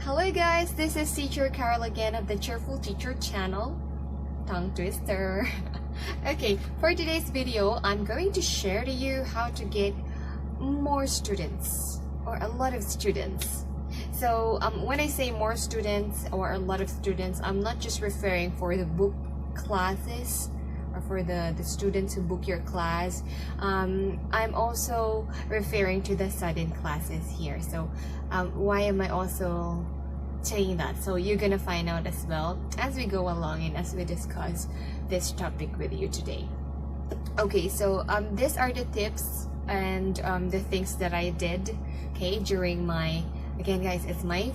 Hello guys, this is Teacher Carol again of the Cheerful Teacher channel. Tongue twister. Okay, for today's video, I'm going to share to you how to get more students or a lot of students. So when I say more students or a lot of students, I'm not just referring for the book classes or for the students who book your class. I'm also referring to the sudden classes here. So why am I also saying that? So you're gonna find out as well as we go along and as we discuss this topic with you today. Okay, so these are the tips and the things that I did, okay, during my, again guys, it's my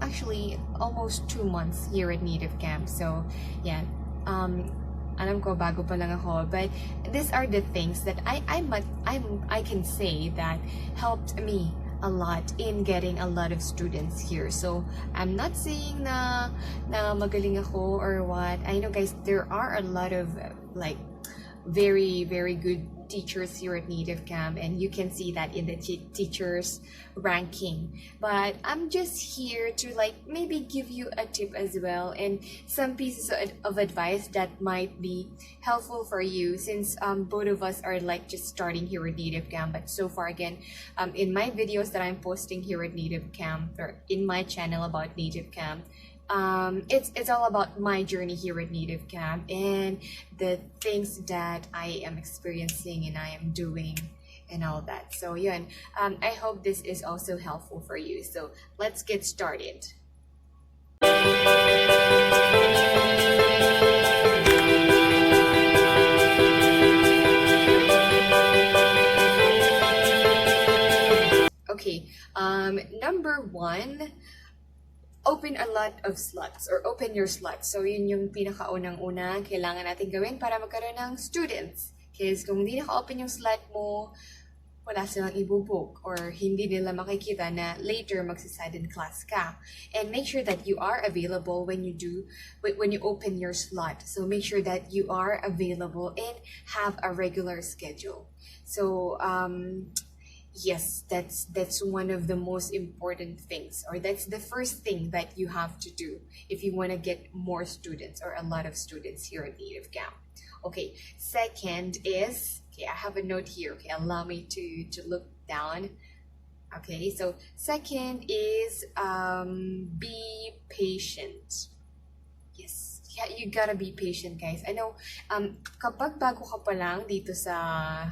actually almost 2 months here at Native Camp. So yeah, alam ko bago pa lang ako, but these are the things that I can say that helped me a lot in getting a lot of students here. So I'm not saying na magaling ako or what. I know guys, there are a lot of like very good teachers here at Native Camp, and you can see that in the teachers ranking. But I'm just here to like maybe give you a tip as well and some pieces of advice that might be helpful for you, since both of us are like just starting here at Native Camp. But so far again, in my videos that I'm posting here at Native Camp or in my channel about Native Camp, it's all about my journey here at Native Camp and the things that I am experiencing and I am doing and all that. So yun, I hope this is also helpful for you. So let's get started. Okay, number one, open a lot of slots or open your slots. So yun yung pinakaunang-una kailangan natin gawin para magkaroon ng students. Because kung hindi naka-open yung slot mo, wala silang ibubook or hindi nila makikita na later magsa-sudden class ka. And make sure that you are available when you open your slot. So make sure that you are available and have a regular schedule. So yes, that's one of the most important things, or that's the first thing that you have to do if you want to get more students or a lot of students here at Native Camp. Okay, second is, okay, I have a note here. Okay, allow me to look down. Okay, so second is be patient. Yes, yeah, you gotta be patient, guys. I know kapag bago ka pa lang dito sa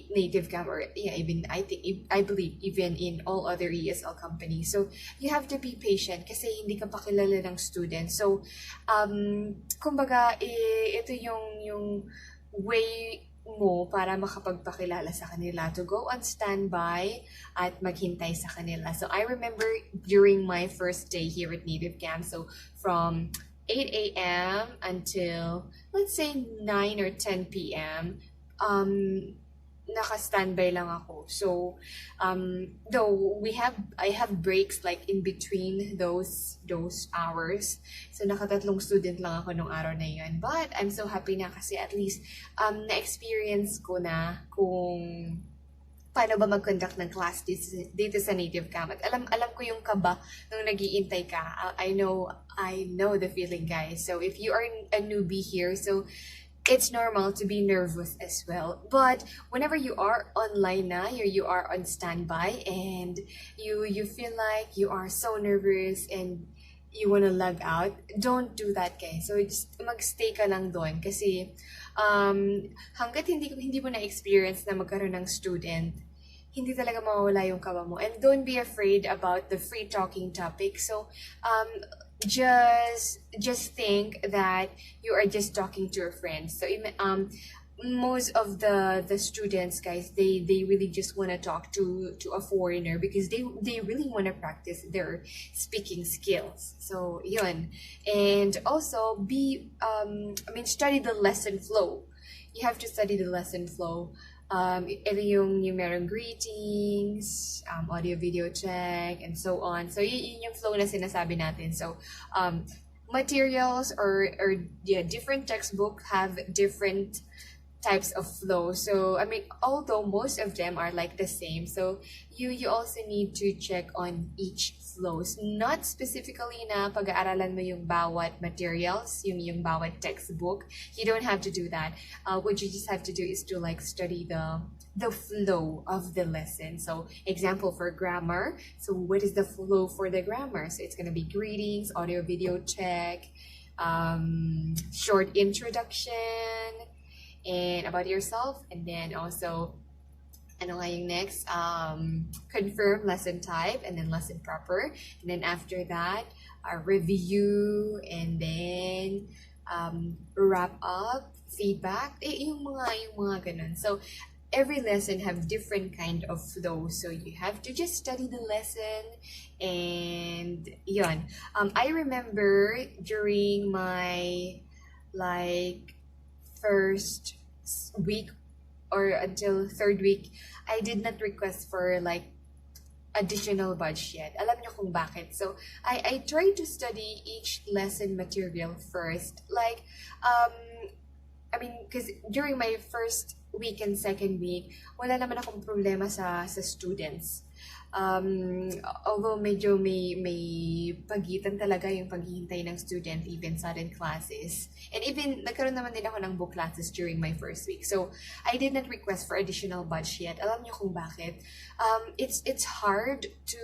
Native Camp, or yeah, even I believe even in all other ESL companies, so you have to be patient kasi hindi ka pa kilala ng student. So kumbaga ito yung way mo para makapagpakilala sa kanila, to go on standby at maghintay sa kanila. So I remember during my first day here at Native Camp, so from 8 a.m. until let's say 9 or 10 p.m. naka-standby lang ako. So though I have breaks like in between those hours. So nakatatlong student lang ako nung araw na yun. But I'm so happy na kasi at least na-experience ko na kung paano ba mag-conduct ng class dito sa Native Camp. At alam ko yung kaba nung nag-iintay ka. I know the feeling, guys. So if you are a newbie here, so it's normal to be nervous as well. But whenever you are online na, you are on standby and you feel like you are so nervous and you want to log out, don't do that, guys. So just magstay ka lang doon kasi hanggat hindi mo na-experience na magkaroon ng student, hindi talaga mawawala yung kaba mo. And don't be afraid about the free talking topic. So just think that you are just talking to your friends. So most of the students, guys, they really just want to talk to a foreigner because they really want to practice their speaking skills. So yun. And also study the lesson flow. You have to study the lesson flow. Ito yung merong greetings, audio video check, and so on. So yun yung flow na sinasabi natin. So materials or different textbook have different types of flow. So I mean, although most of them are like the same, so you also need to check on each flows. Not specifically na pag-aaralan mo yung bawat materials, yung bawat textbook. You don't have to do that. What you just have to do is to like study the flow of the lesson. So example for grammar. So what is the flow for the grammar? So it's gonna be greetings, audio video check, short introduction, and about yourself, and then also ano nga yung next, confirm lesson type, and then lesson proper, and then after that review, and then wrap up, feedback, yung mga ganun. So every lesson have different kind of flow, so you have to just study the lesson. And yun, I remember during my like first week or until third week, I did not request for like additional batch yet. Alam niyo kung bakit? So I tried to study each lesson material first, like I mean, because during my first week and second week, wala naman akong problema sa students. Although medyo may pagitan talaga yung paghihintay ng student, even sudden classes. And even nagkaroon naman din ako ng book classes during my first week. So I did not request for additional batch yet. Alam niyo kung bakit? It's hard to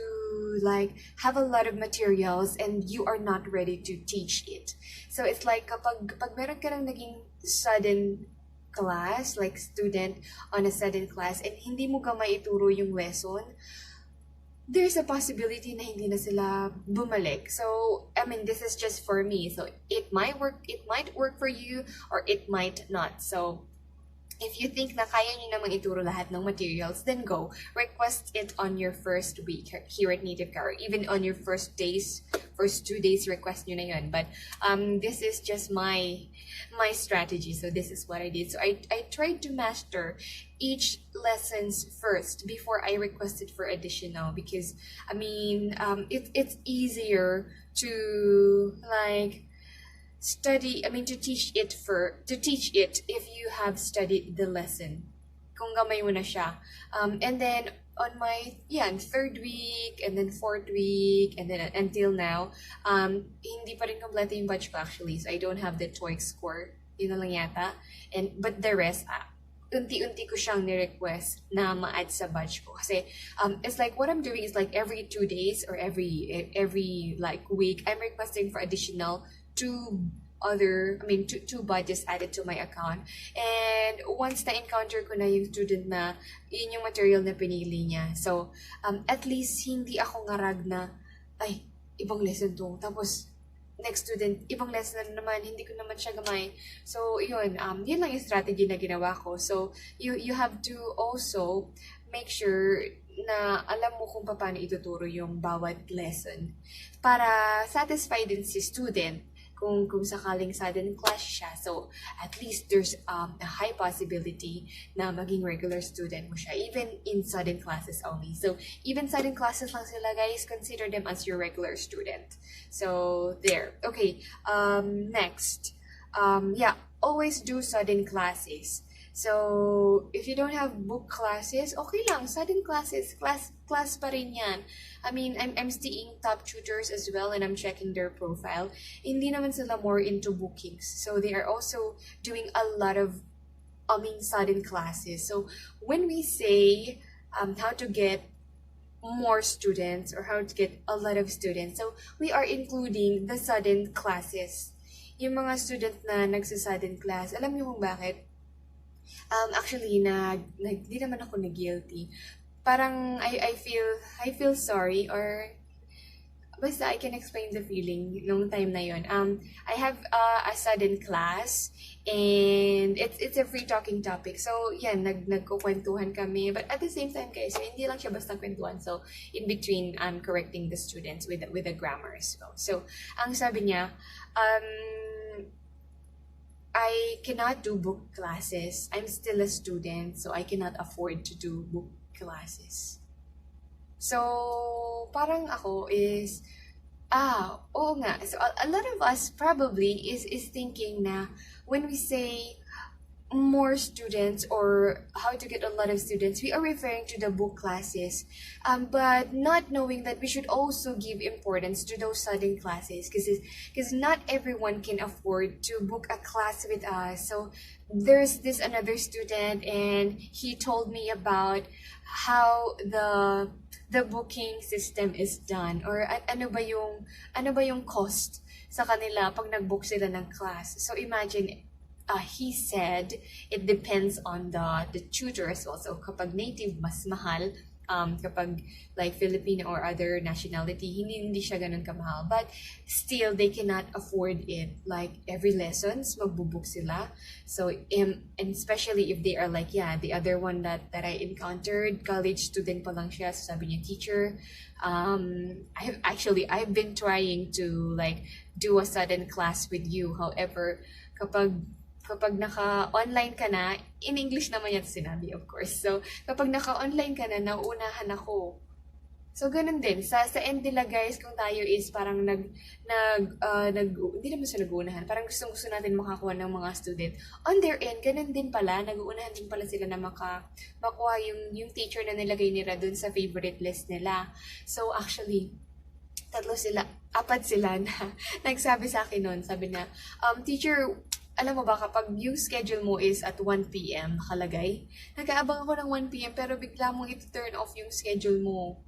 like have a lot of materials and you are not ready to teach it. So it's like kapag meron ka lang naging sudden class, like student on a sudden class, and hindi mo ka maituro yung lesson, there's a possibility na hindi na sila bumalik. So, I mean, this is just for me. So, it might work for you, or it might not. So, if you think na kaya nyo namang ituro lahat ng materials, then go. Request it on your first week here at Native Car. Even on your first 2 days, request nyo na yun. But this is just my strategy. So this is what I did. So I tried to master each lessons first before I requested for additional, because I mean it's easier to like to teach it if you have studied the lesson, kung gamay mo na siya. And then on my third week and then fourth week and then until now, hindi pa rin kompleto yung batch ko actually, so I don't have the TOEIC score, yun na lang yata. But the rest, unti-unti ko siyang ni-request na ma-add sa batch ko. Kasi it's like what I'm doing is like every 2 days or every like week, I'm requesting for additional two badges added to my account. And once na-encounter ko na yung student na yun yung material na pinili niya, so at least hindi ako ngarag na ay, ibang lesson to, tapos next student, ibang lesson na naman, hindi ko naman siya gamay. So yun lang yung strategy na ginawa ko. So you have to also make sure na alam mo kung paano ituturo yung bawat lesson para satisfied din si student kung sakaling sudden class siya. So at least there's a high possibility na maging regular student mo siya, even in sudden classes only. So even sudden classes lang sila, guys, consider them as your regular student. So there. Okay, next, always do sudden classes. So if you don't have book classes, okay lang, sudden classes, class pa rin yan. I mean, I'm seeing top tutors as well, and I'm checking their profile. Hindi naman sila more into bookings, so they are also doing a lot of sudden classes. So when we say how to get more students or how to get a lot of students, so we are including the sudden classes. Yung mga student na nagsa-sudden class, alam niyo kung bakit? Actually, di naman ako na-guilty. Parang I feel sorry, or basta I can explain the feeling nung time na yun. I have a sudden class, and it's a free talking topic. So, yan, nagkukwentuhan kami. But at the same time, guys, so hindi lang siya basta kwentuhan. So, in between, I'm correcting the students with the grammar as well. So, ang sabi niya, I cannot do book classes. I'm still a student, so I cannot afford to do book classes. So, parang ako is, oo nga. So, a lot of us probably is thinking na when we say more students, or how to get a lot of students, we are referring to the book classes, but not knowing that we should also give importance to those sudden classes, because not everyone can afford to book a class with us. So there's this another student, and he told me about how the booking system is done, or ano ba yung cost sa kanila pag nag-book sila ng class. So imagine, he said it depends on the tutor as well. So kapag native, mas mahal. Kapag like Filipino or other nationality, hindi siya ganun kamahal. But still, they cannot afford it. Like every lessons, magbubook sila. So, and especially if they are like, the other one that I encountered, college student pa lang siya. So sabi niya, teacher, I've been trying to like do a sudden class with you. However, kapag naka-online ka na, in English naman yan sinabi, of course. So, kapag naka-online ka na, nauunahan ako. So, ganun din. Sa end nila, guys, kung tayo is parang hindi naman siya nag-uunahan. Parang gusto natin makakuha ng mga student. On their end, ganun din pala. Nag-uunahan din pala sila na makuha yung teacher na nilagay nila dun sa favorite list nila. So, actually, apat sila na nagsabi sa akin nun. Sabi na, teacher, alam mo ba, kapag yung schedule mo is at 1 p.m. nakalagay, nag-aabang ako ng 1 p.m. pero bigla mong i-turn off yung schedule mo.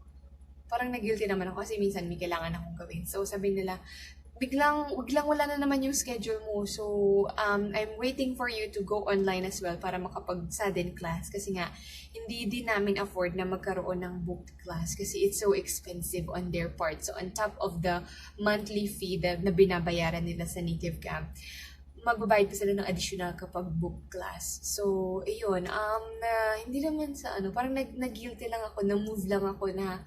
Parang nag-guilty naman ako kasi minsan may kailangan akong gawin. So sabi nila, biglang wala na naman yung schedule mo. So I'm waiting for you to go online as well para makapag-sudden class. Kasi nga, hindi din namin afford na magkaroon ng booked class kasi it's so expensive on their part. So on top of the monthly fee na binabayaran nila sa native camp, magbabayad pa sila ng additional kapag book class. So, ayun, hindi naman sa parang nag-guilty lang ako, na-move lang ako na,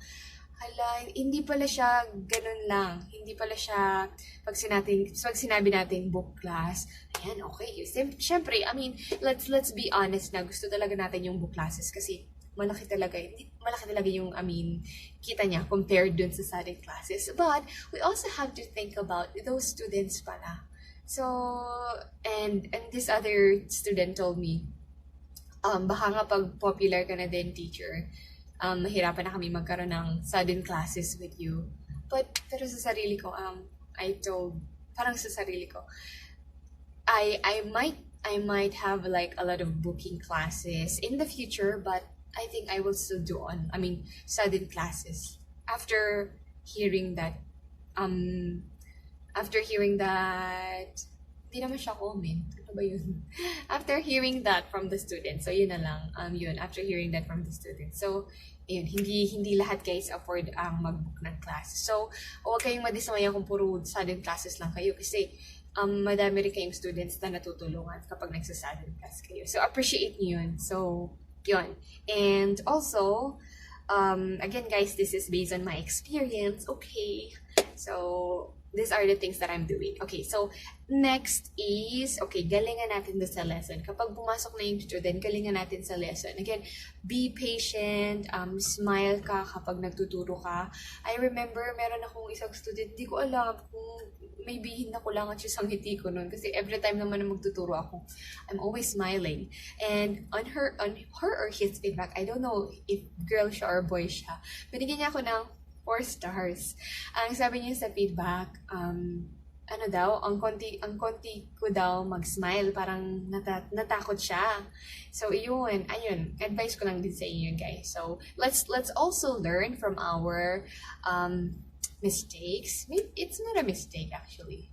hindi pala siya ganun lang. Hindi pala siya, pag sinabi natin book class, ayan, okay. Siyempre, I mean, let's be honest na gusto talaga natin yung book classes kasi malaki talaga yung, kita niya compared dun sa sudden classes. But, we also have to think about those students pala. So, and this other student told me, baka nga pag popular ka na din, teacher, mahirapan na kami magkaroon ng sudden classes with you. Pero sa sarili ko, I might have like a lot of booking classes in the future, but I think I will still do sudden classes. After hearing that, di naman siya comment. Ano ba yun? After hearing that from the students. So, yun na lang. After hearing that from the students. So, yun, hindi lahat guys afford ang mag-book ng class. So, huwag kayong madismaya kung puro sudden classes lang kayo. Kasi, madami rin kayong students na natutulungan kapag nagsa-sudden class kayo. So, appreciate nyo yun. So, yun. And also, again guys, this is based on my experience. Okay. So, these are the things that I'm doing. Okay, so next is, galingan natin sa lesson. Kapag pumasok na yung student, galingan natin sa lesson. Again, be patient, smile ka kapag nagtuturo ka. I remember, meron akong isang student, di ko alam kung maybe nakulangan siya sa ngiti ko nun. Kasi every time naman na magtuturo ako, I'm always smiling. And on her or his feedback, I don't know if girl siya or boy siya, binigyan niya ako ng 4 stars. Ang sabi niya sa feedback, ang konti ko daw mag-smile, parang natakot siya. So, ayun, advice ko lang din sa inyo, guys. So, let's also learn from our mistakes. Maybe it's not a mistake, actually.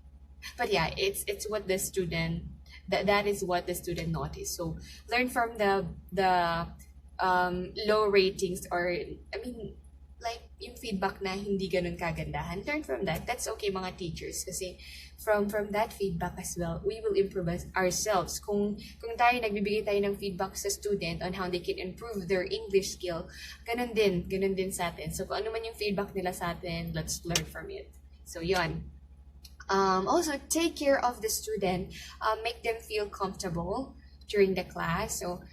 But yeah, it's what the student, that is what the student noticed. So, learn from the low ratings, or, like, yung feedback na hindi ganun kagandahan, learn from that. That's okay, mga teachers, kasi from that feedback as well, we will improve ourselves. Kung tayo nagbibigay tayo ng feedback sa student on how they can improve their English skill, ganun din sa atin. So kung ano man yung feedback nila sa atin, let's learn from it. So yun. Also, take care of the student. Make them feel comfortable during the class. So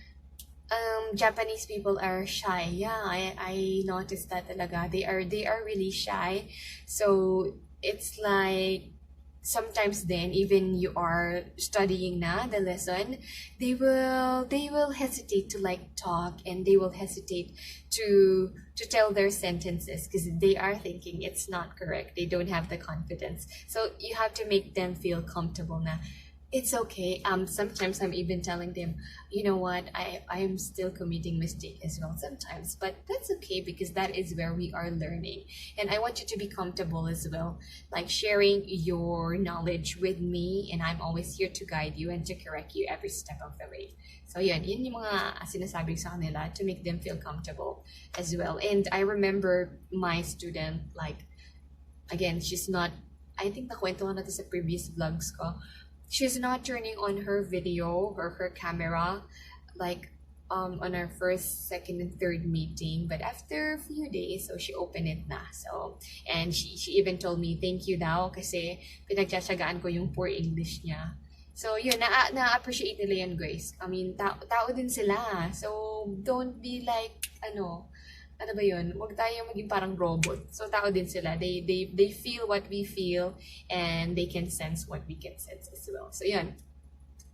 Japanese people are shy. Yeah, I noticed that talaga. They are really shy. So it's like sometimes then even you are studying na the lesson, they will hesitate to like talk, and they will hesitate to tell their sentences because they are thinking it's not correct. They don't have the confidence. So you have to make them feel comfortable na it's okay. Sometimes I'm even telling them, you know what, I'm still committing mistake as well sometimes, but that's okay because that is where we are learning. And I want you to be comfortable as well, like sharing your knowledge with me, and I'm always here to guide you and to correct you every step of the way. So yun yung mga sinasabi sa kanila to make them feel comfortable as well. And I remember my student, like, again, she's not, I think nakwento ko na to sa previous vlogs ko, she's not turning on her video or her camera like on our first, second, and third meeting, but after a few days, so she opened it na. So, and she even told me thank you daw kasi pinagtsatsagaan ko yung poor English niya. So yun, na-appreciate nila yun, guys. I mean, tao din sila. So don't be like ano ba yun? Huwag tayo maging parang robot. So tao din sila. They feel what we feel, and they can sense what we can sense as well. So yun.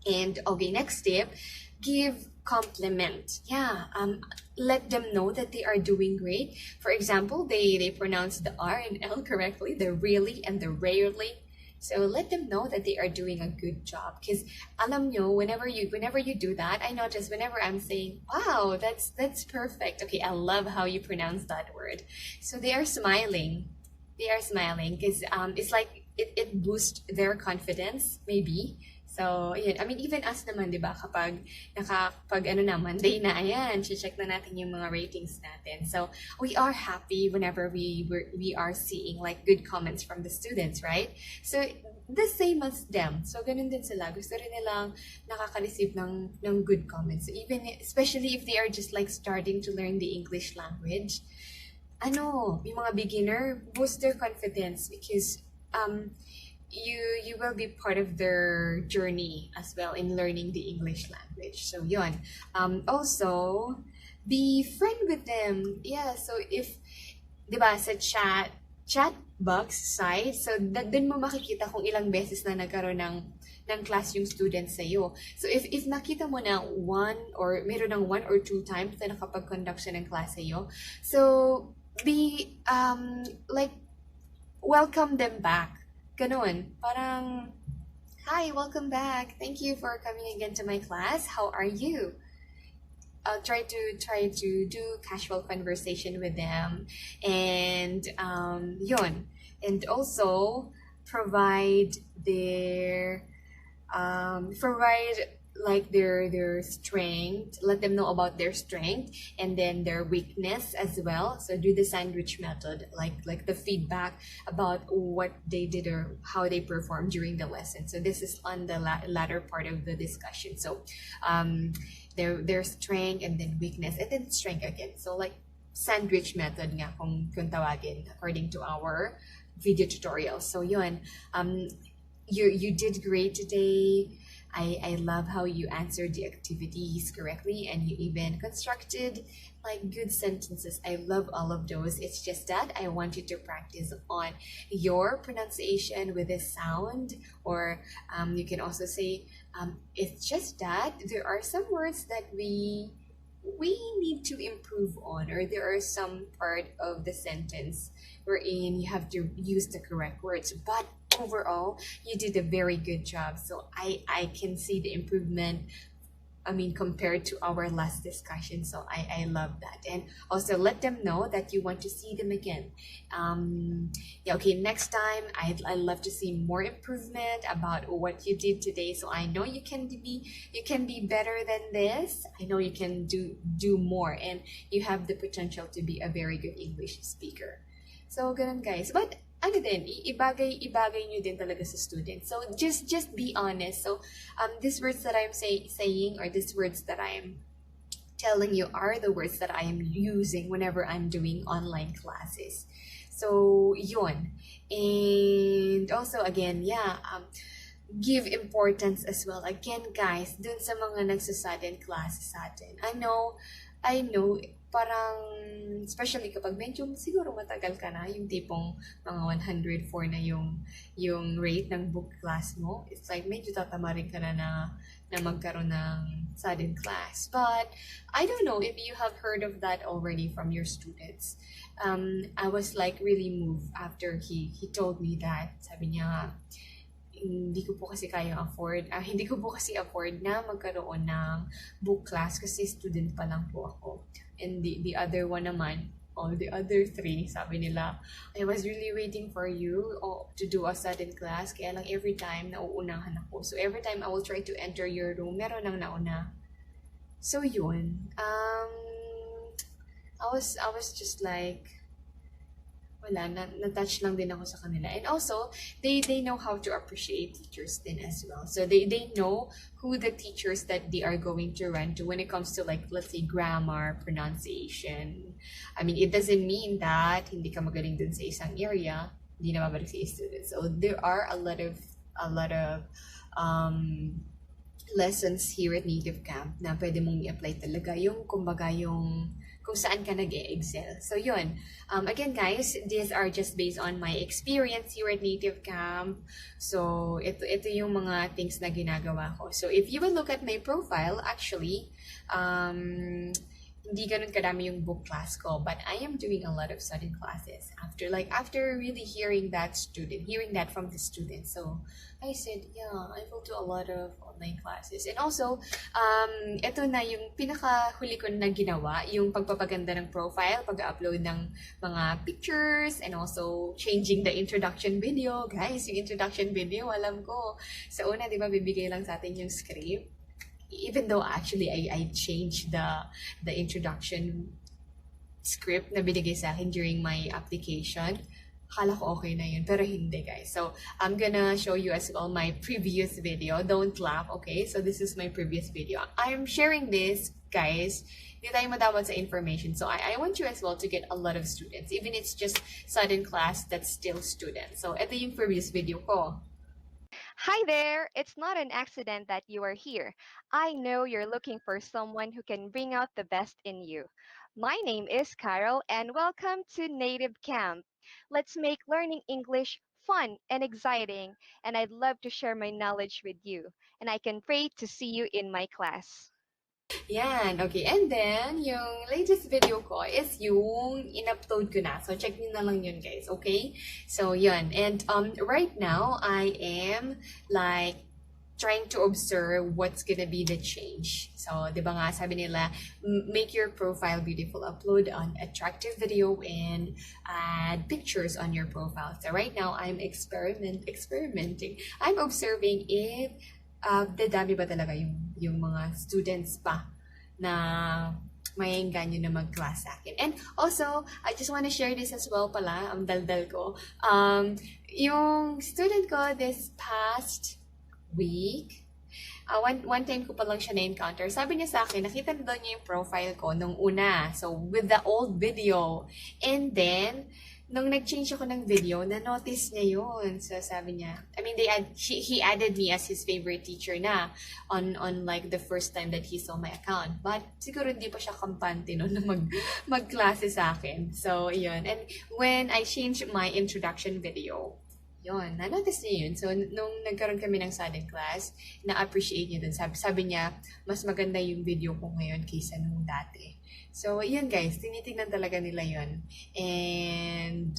And okay, next step, give compliment. Yeah, let them know that they are doing great. For example, they pronounce the R and L correctly, the really and the rarely. So let them know that they are doing a good job. Because alam nyo, whenever you do that, I notice whenever I'm saying, wow, that's perfect. Okay, I love how you pronounce that word. So they are smiling. They are smiling because it's like it boosts their confidence, maybe. So, yun. I mean, even us naman, di ba, kapag Monday na, ayan, check na natin yung mga ratings natin. So, we are happy whenever we are seeing like good comments from the students, right? So, the same as them. So, ganun din sila. Gusto rin nilang nakaka-receive ng good comments. So, even, especially if they are just like starting to learn the English language, yung mga beginner, boost their confidence because, you will be part of their journey as well in learning the English language. So yun. Also, be friend with them. Yeah, so if, di ba, sa chat box site, so dun mo makikita kung ilang beses na nagkaroon ng class yung students sa'yo. So if nakita mo na meron ng 1 or 2 times na nakapag-conduct siya ng class sa'yo, so be, like, welcome them back. Ganon. Parang, hi, welcome back. Thank you for coming again to my class. How are you? I'll try to do casual conversation with them. And yun. And also provide like their strength, let them know about their strength and then their weakness as well. So do the sandwich method, like the feedback about what they did or how they performed during the lesson. So this is on the latter part of the discussion. So their strength and then weakness and then strength again. So like sandwich method nga kung tawagin according to our video tutorial. So yun, you did great today. I love how you answered the activities correctly and you even constructed like good sentences. I love all of those. It's just that I want you to practice on your pronunciation with a sound, or you can also say it's just that there are some words that we need to improve on, or there are some part of the sentence wherein you have to use the correct words, but overall you did a very good job. So I can see the improvement, I mean, compared to our last discussion. So I love that. And also let them know that you want to see them again. Yeah, okay, next time I'd love to see more improvement about what you did today. So I know you can be better than this. I know you can do more, and you have the potential to be a very good English speaker. So ganun guys. But ano din, ibagay nyo din talaga sa student. So just be honest. So these words that I'm saying, or these words that I'm telling you, are the words that I am using whenever I'm doing online classes. So yun. And also again, yeah, give importance as well. Again guys, dun sa mga nagsasudden classes sa atin. I know parang, especially kapag medyo siguro matagal ka na, yung tipong mga 104 na yung rate ng book class mo, it's like medyo tatamarin ka na magkaroon ng sudden class. But I don't know if you have heard of that already from your students. I was like really moved after he told me that. Sabi niya, hindi ko po kasi afford na magkaroon ng book class kasi student pa lang po ako. And the other one naman, the other three, sabi nila, I was really waiting for you to do a sudden class, kaya lang every time nauunahan ako. So every time I will try to enter your room, meron nang nauna. So yun, I was just like, wala, na-touch lang din ako sa kanila. And also, they know how to appreciate teachers din as well. So they know who the teachers that they are going to run to when it comes to, like, let's say, grammar, pronunciation. I mean, it doesn't mean that hindi ka magaling dun sa isang area, hindi na babalik sa students. So there are a lot of lessons here at Native Camp na pwede mong i-apply talaga yung, kumbaga, yung kung saan ka nag-excel. So yun. Again guys, these are just based on my experience here at Native Camp. So ito yung mga things na ginagawa ko. So if you will look at my profile, actually, hindi ganun kadami yung book class ko, but I am doing a lot of sudden classes after really hearing that from the student. So I said, yeah, I will do a lot of online classes. And also, ito na yung pinakahuli ko na ginawa, yung pagpapaganda ng profile, pag-upload ng mga pictures, and also changing the introduction video. Guys, yung introduction video, alam ko, sa una, di ba, bibigay lang sa atin yung script. Even though actually I changed the introduction script na binigay sa akin during my application, akala ko okay na yun, pero hindi guys. So I'm gonna show you as well my previous video. Don't laugh, okay? So this is my previous video. I'm sharing this, guys, hindi tayo madawat sa information. So I want you as well to get a lot of students, even it's just sudden class that's still students. So ito yung previous video ko. Hi there! It's not an accident that you are here. I know you're looking for someone who can bring out the best in you. My name is Carol and welcome to Native Camp. Let's make learning English fun and exciting, and I'd love to share my knowledge with you. And I can pray to see you in my class. Yan, okay. And then, yung latest video ko is yung in-upload ko na. So, check nyo na lang yun, guys. Okay? So, yun. And right now, I am like trying to observe what's gonna be the change. So, di ba nga, sabi nila, make your profile beautiful, upload an attractive video, and add pictures on your profile. So, right now, I'm experimenting. I'm observing if dadami ba talaga yung mga students pa na may engganyo na mag-class sa akin. And also, I just want to share this as well pala, ang daldal ko. Yung student ko this past week, one time ko pa lang siya na-encounter. Sabi niya sa akin, nakita na daw niya yung profile ko nung una. So, with the old video. And then, nung nag-change ako ng video, na-notice niya yun. So, sabi niya, I mean, he added me as his favorite teacher na on like the first time that he saw my account. But, siguro hindi pa siya kampante no, na mag-klase sa akin. So, yun. And when I changed my introduction video, yun, na-notice niya yun. So, nung nagkaroon kami ng sudden class, na-appreciate niya dun. Sabi niya, mas maganda yung video ko ngayon kaysa nung dati. So, yun guys, tinitingnan talaga nila yun. And,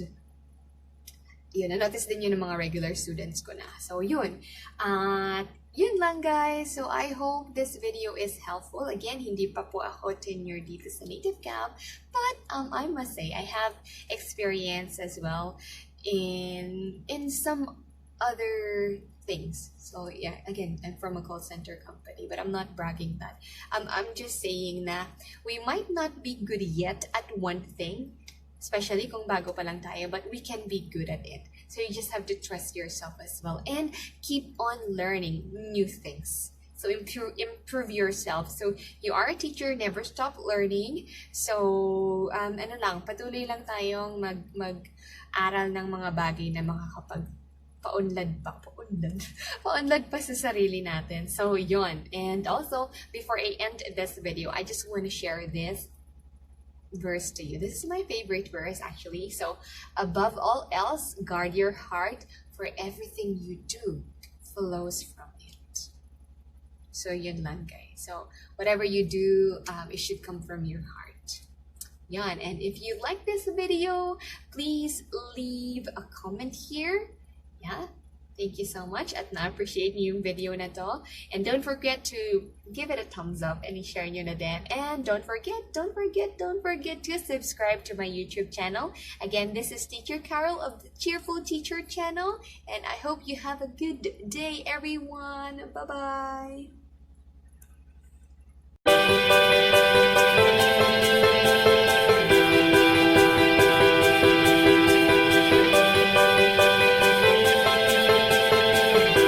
yun, na-notice din yun ng mga regular students ko na. So, yun. At, yun lang guys. So, I hope this video is helpful. Again, hindi pa po ako tenure dito sa Native Camp. But, I must say, I have experience as well in some other things. So yeah, again, I'm from a call center company, but I'm not bragging that. I'm just saying na we might not be good yet at one thing, especially kung bago pa lang tayo, but we can be good at it. So you just have to trust yourself as well and keep on learning new things. So improve yourself. So you are a teacher, never stop learning. So patuloy lang tayong mag-aral ng mga bagay na makakapag paunlad pa sa sarili natin. So, yun. And also, before I end this video, I just want to share this. verse to you. This is my favorite verse actually. So, above all else, guard your heart, for everything you do flows from it. So, yun lang guys. So, whatever you do, it should come from your heart. Yan. And if you like this video, please leave a comment here. Yeah. Thank you so much at na-appreciate niyo yung video na to. And don't forget to give it a thumbs up and i-share nyo na din. And don't forget to subscribe to my YouTube channel. Again, this is Teacher Carol of the Cheerful Teacher channel. And I hope you have a good day, everyone. Bye-bye.